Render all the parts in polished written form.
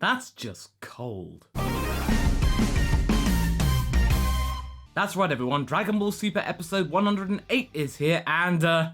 That's just cold. That's right everyone, Dragonball Super episode 108 is here and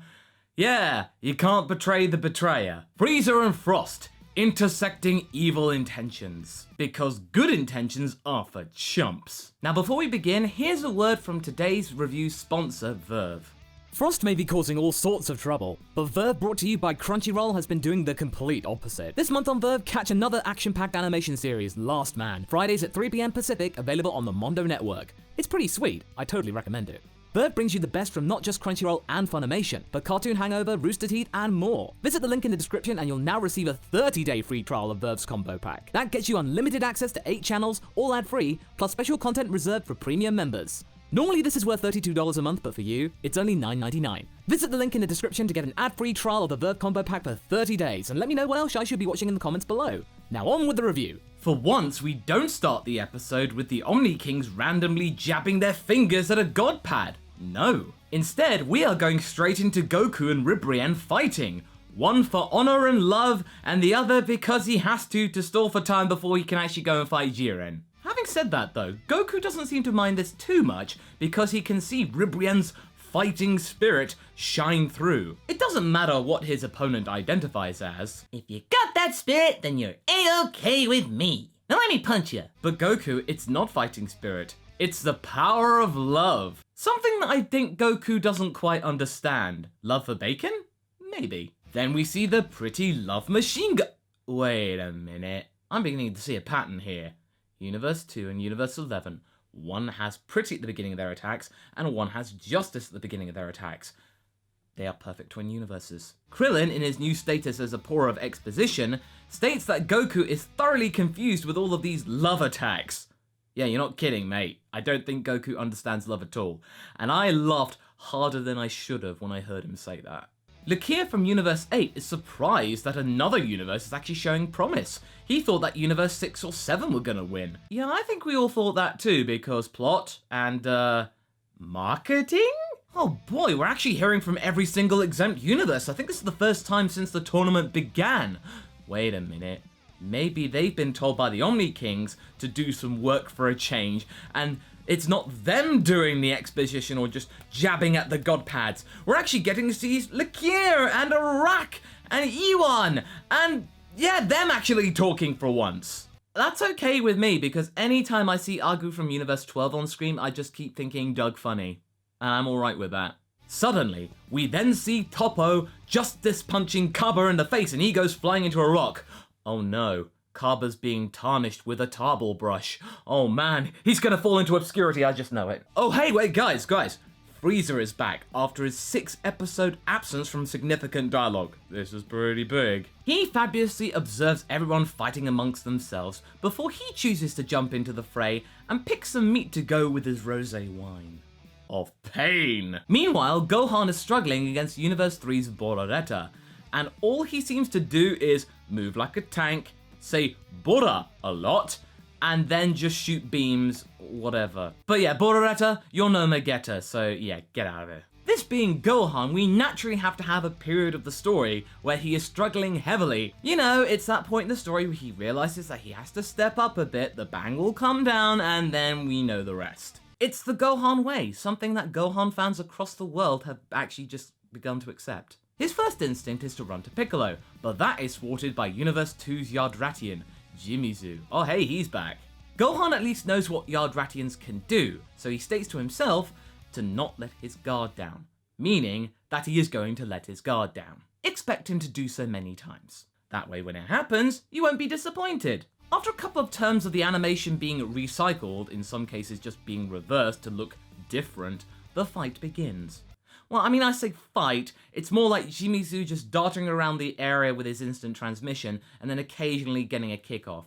yeah, you can't betray the betrayer. Frieza and Frost, Intersecting Evil Intentions. Because good intentions are for chumps. Now before we begin, here's a word from today's review sponsor, Verve. Frost may be causing all sorts of trouble, but Verve, brought to you by Crunchyroll, has been doing the complete opposite. This month on Verve, catch another action-packed animation series, Last Man, Fridays at 3 PM Pacific, available on the Mondo Network. It's pretty sweet, I totally recommend it. Verve brings you the best from not just Crunchyroll and Funimation, but Cartoon Hangover, Rooster Teeth, and more. Visit the link in the description and you'll now receive a 30-day free trial of Verve's combo pack. That gets you unlimited access to 8 channels, all ad-free, plus special content reserved for premium members. Normally this is worth $32 a month, but for you, it's only $9.99. Visit the link in the description to get an ad-free trial of the Verve combo pack for 30 days, and let me know what else I should be watching in the comments below. Now on with the review. For once, we don't start the episode with the Omni Kings randomly jabbing their fingers at a god pad. No. Instead, we are going straight into Goku and Ribrianne fighting. One for honor and love, and the other because he has to stall for time before he can actually go and fight Jiren. Having said that though, Goku doesn't seem to mind this too much because he can see Ribrianne's fighting spirit shine through. It doesn't matter what his opponent identifies as. If you got that spirit, then you're A-okay with me. Now let me punch you. But Goku, it's not fighting spirit. It's the power of love. Something that I think Goku doesn't quite understand. Love for bacon? Maybe. Then we see the pretty love machine gun. Wait a minute. I'm beginning to see a pattern here. Universe 2 and Universe 11. One has pretty at the beginning of their attacks, and one has justice at the beginning of their attacks. They are perfect twin universes. Krillin, in his new status as a pourer of exposition, states that Goku is thoroughly confused with all of these love attacks. Yeah, you're not kidding, mate. I don't think Goku understands love at all. And I laughed harder than I should have when I heard him say that. Lakia from Universe 8 is surprised that another universe is actually showing promise. He thought that Universe 6 or 7 were gonna win. Yeah, I think we all thought that too, because plot and, marketing? Oh boy, we're actually hearing from every single exempt universe. I think this is the first time since the tournament began. Wait a minute. Maybe they've been told by the Omni Kings to do some work for a change, and it's not them doing the exposition or just jabbing at the god pads. We're actually getting to see Lakia and Arak and Iwan and yeah, them actually talking for once. That's okay with me because anytime I see Agu from Universe 12 on screen, I just keep thinking Doug funny. And I'm alright with that. Suddenly, we then see Toppo justice punching Kaba in the face and he goes flying into a rock. Oh no. Kaba's being tarnished with a tarball brush. Oh man, he's gonna fall into obscurity, I just know it. Oh hey, wait guys. Frieza is back after his 6-episode absence from significant dialogue. This is pretty big. He fabulously observes everyone fighting amongst themselves before he chooses to jump into the fray and pick some meat to go with his rosé wine. Of pain. Meanwhile, Gohan is struggling against Universe 3's BORDON, and all he seems to do is move like a tank, say Bora a lot, and then just shoot beams, whatever. But yeah, Borodetta, you're no Megetta, so yeah, get out of here. This being Gohan, we naturally have to have a period of the story where he is struggling heavily. You know, it's that point in the story where he realizes that he has to step up a bit, the bang will come down, and then we know the rest. It's the Gohan way, something that Gohan fans across the world have actually just begun to accept. His first instinct is to run to Piccolo, but that is thwarted by Universe 2's Yardratian, Jimizu. Oh hey, he's back. Gohan at least knows what Yardratians can do, so he states to himself to not let his guard down, meaning that he is going to let his guard down. Expect him to do so many times. That way when it happens, you won't be disappointed. After a couple of terms of the animation being recycled, in some cases just being reversed to look different, the fight begins. Well, I mean, I say fight, it's more like Jimizu just darting around the area with his instant transmission and then occasionally getting a kick off.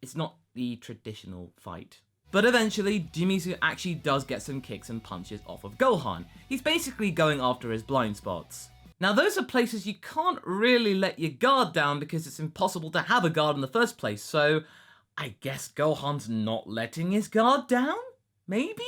It's not the traditional fight. But eventually, Jimizu actually does get some kicks and punches off of Gohan. He's basically going after his blind spots. Now those are places you can't really let your guard down because it's impossible to have a guard in the first place, so I guess Gohan's not letting his guard down? Maybe?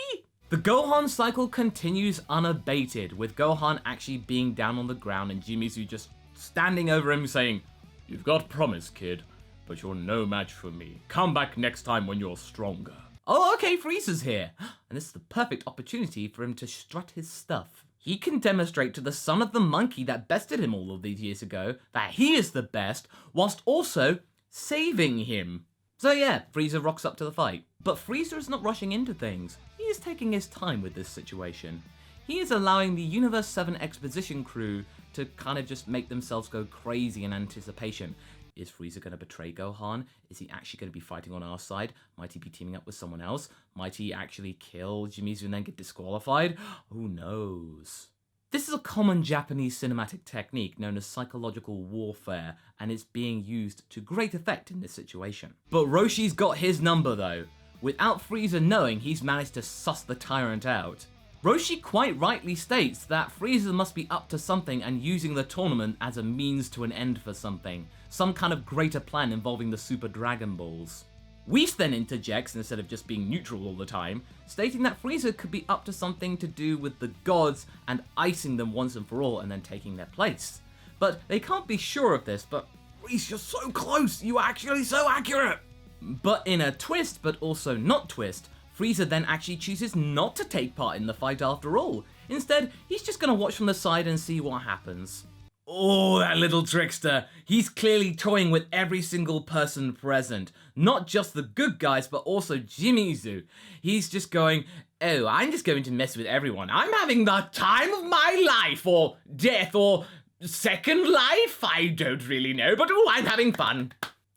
The Gohan cycle continues unabated, with Gohan actually being down on the ground and Jimizu just standing over him saying, "You've got promise, kid. but you're no match for me. Come back next time when you're stronger. Oh, okay, Frieza's here. And this is the perfect opportunity for him to strut his stuff. He can demonstrate to the son of the monkey that bested him all of these years ago that he is the best, whilst also saving him. So yeah, Frieza rocks up to the fight. But Frieza is not rushing into things. He is taking his time with this situation. He is allowing the Universe 7 exposition crew to kind of just make themselves go crazy in anticipation. Is Frieza going to betray Gohan? Is he actually going to be fighting on our side? Might he be teaming up with someone else? Might he actually kill Jimizu and then get disqualified? Who knows? This is a common Japanese cinematic technique known as psychological warfare, and it's being used to great effect in this situation. But Roshi's got his number though. Without Frieza knowing, he's managed to suss the tyrant out. Roshi quite rightly states that Frieza must be up to something and using the tournament as a means to an end for something. Some kind of greater plan involving the Super Dragon Balls. Whis then interjects instead of just being neutral all the time, stating that Frieza could be up to something to do with the gods and icing them once and for all and then taking their place. But they can't be sure of this, but Whis, you're so close, you're actually so accurate! But in a twist, but also not twist, Frieza then actually chooses not to take part in the fight after all. Instead, he's just gonna watch from the side and see what happens. Oh, that little trickster. He's clearly toying with every single person present. Not just the good guys, but also Jimizu. He's just going, oh, I'm just going to mess with everyone. I'm having the time of my life, or death, or second life. I don't really know, but oh, I'm having fun.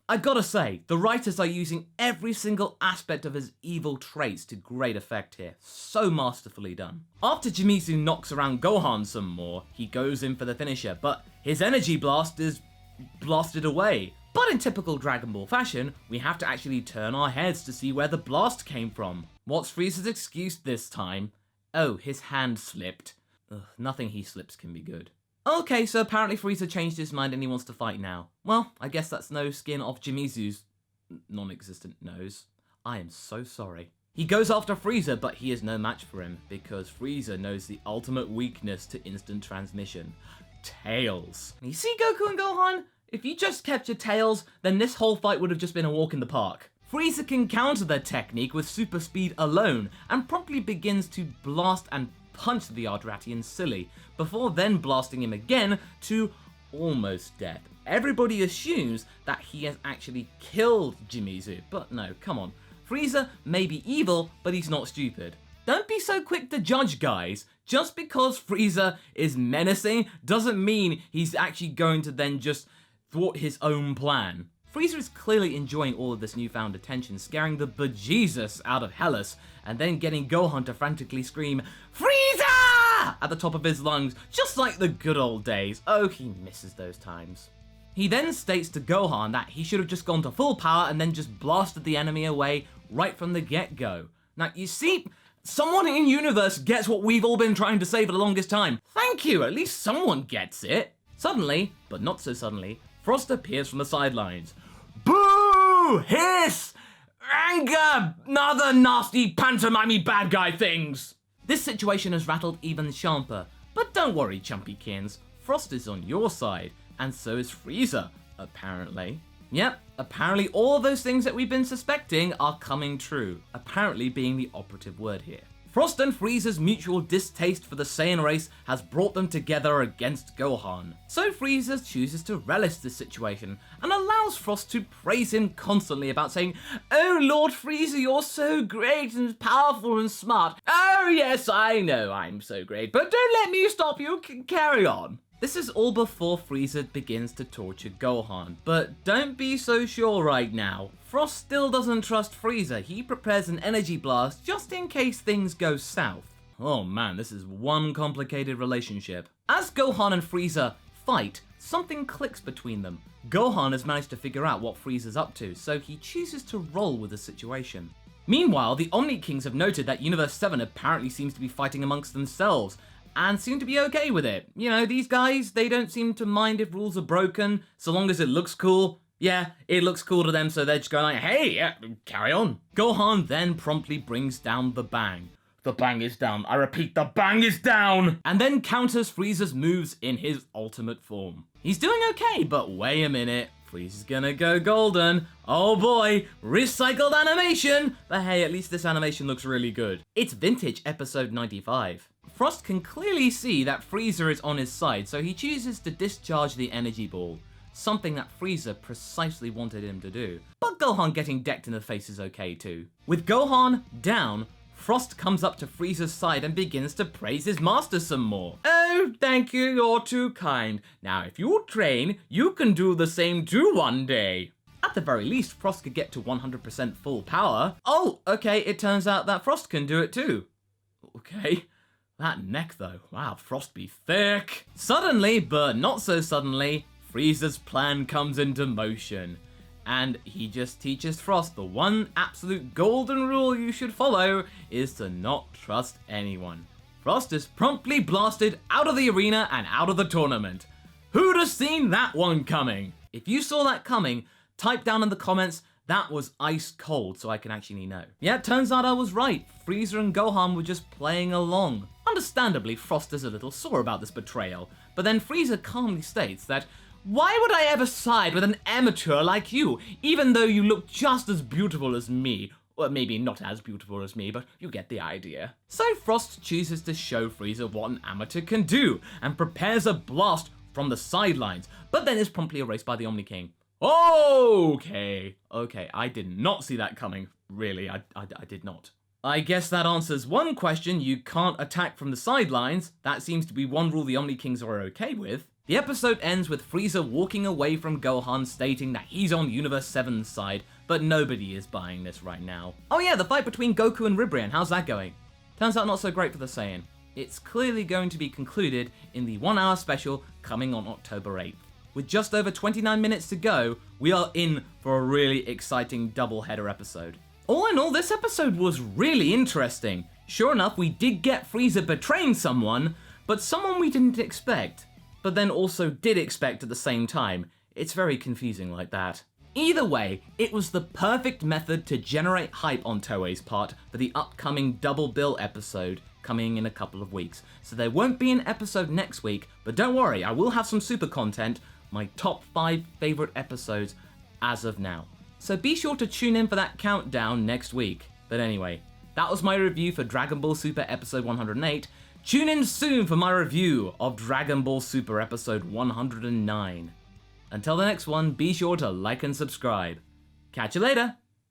I gotta say, the writers are using every single aspect of his evil traits to great effect here. So masterfully done. After Jimizu knocks around Gohan some more, he goes in for the finisher, but his energy blast is blasted away. But in typical Dragon Ball fashion, we have to actually turn our heads to see where the blast came from. What's Frieza's excuse this time? Oh, his hand slipped. Ugh, nothing he slips can be good. Okay, so apparently Frieza changed his mind and he wants to fight now. Well, I guess that's no skin off Jimizu's non-existent nose. I am so sorry. He goes after Frieza, but he is no match for him, because Frieza knows the ultimate weakness to instant transmission. Tails. You see Goku and Gohan? If you just kept your tails, then this whole fight would have just been a walk in the park. Frieza can counter their technique with super speed alone, and promptly begins to blast and punch the Ardratian silly, before then blasting him again to almost death. Everybody assumes that he has actually killed Jimizu, but no, come on. Frieza may be evil, but he's not stupid. Don't be so quick to judge, guys. Just because Frieza is menacing doesn't mean he's actually going to then just thwart his own plan. Frieza is clearly enjoying all of this newfound attention, scaring the bejesus out of Hellas, and then getting Gohan to frantically scream, "Frieza!" at the top of his lungs, just like the good old days. Oh, he misses those times. He then states to Gohan that he should have just gone to full power and then just blasted the enemy away right from the get-go. Now, you see, someone in universe gets what we've all been trying to say for the longest time. Thank you, at least someone gets it. Suddenly, but not so suddenly, Frost appears from the sidelines. Boo! Hiss! Anger! Other nasty pantomime bad guy things! This situation has rattled even Champa, but don't worry, Chumpykins. Frost is on your side, and so is Frieza, apparently. Yep, apparently all those things that we've been suspecting are coming true, apparently being the operative word here. Frost and Frieza's mutual distaste for the Saiyan race has brought them together against Gohan. So Frieza chooses to relish this situation and allows Frost to praise him constantly about saying, "Oh Lord Frieza, you're so great and powerful and smart. Oh yes, I know I'm so great, but don't let me stop you, carry on." This is all before Frieza begins to torture Gohan, but don't be so sure right now. Frost still doesn't trust Frieza. He prepares an energy blast just in case things go south. Oh man, this is one complicated relationship. As Gohan and Frieza fight, something clicks between them. Gohan has managed to figure out what Frieza's up to, so he chooses to roll with the situation. Meanwhile, the Omni Kings have noted that Universe 7 apparently seems to be fighting amongst themselves, and seem to be okay with it. You know, these guys, they don't seem to mind if rules are broken, so long as it looks cool. Yeah, it looks cool to them, so they're just going like, hey, yeah, carry on. Gohan then promptly brings down the bang. The bang is down. I repeat, the bang is down! And then counters Frieza's moves in his ultimate form. He's doing okay, but wait a minute. Frieza's gonna go golden. Oh boy, recycled animation! But hey, at least this animation looks really good. It's vintage episode 95. Frost can clearly see that Frieza is on his side, so he chooses to discharge the energy ball. Something that Frieza precisely wanted him to do. But Gohan getting decked in the face is okay too. With Gohan down, Frost comes up to Frieza's side and begins to praise his master some more. Oh, thank you, you're too kind. Now, if you train, you can do the same too one day. At the very least, Frost could get to 100% full power. Oh, okay, it turns out that Frost can do it too. Okay. That neck though, wow, Frost be thick. Suddenly, but not so suddenly, Frieza's plan comes into motion. And he just teaches Frost the one absolute golden rule you should follow is to not trust anyone. Frost is promptly blasted out of the arena and out of the tournament. Who'd have seen that one coming? If you saw that coming, type down in the comments, that was ice cold, so I can actually know. Yeah, it turns out I was right. Frieza and Gohan were just playing along. Understandably, Frost is a little sore about this betrayal, but then Frieza calmly states that, "Why would I ever side with an amateur like you, even though you look just as beautiful as me?" Well, maybe not as beautiful as me, but you get the idea. So Frost chooses to show Frieza what an amateur can do, and prepares a blast from the sidelines, but then is promptly erased by the Omni King. Okay, I did not see that coming. Really, I did not. I guess that answers one question. You can't attack from the sidelines. That seems to be one rule the Omni Kings are okay with. The episode ends with Frieza walking away from Gohan, stating that he's on Universe 7's side, but nobody is buying this right now. Oh yeah, the fight between Goku and Ribrianne, how's that going? Turns out not so great for the Saiyan. It's clearly going to be concluded in the 1 hour special coming on October 8th. With just over 29 minutes to go, we are in for a really exciting double-header episode. All in all, this episode was really interesting. Sure enough, we did get Frieza betraying someone, but someone we didn't expect. But then also did expect at the same time. It's very confusing like that. Either way, it was the perfect method to generate hype on Toei's part for the upcoming Double Bill episode coming in a couple of weeks. So there won't be an episode next week, but don't worry, I will have some super content, my top 5 favorite episodes as of now. So be sure to tune in for that countdown next week. But anyway, that was my review for Dragon Ball Super episode 108. Tune in soon for my review of Dragon Ball Super episode 109. Until the next one, be sure to like and subscribe. Catch you later!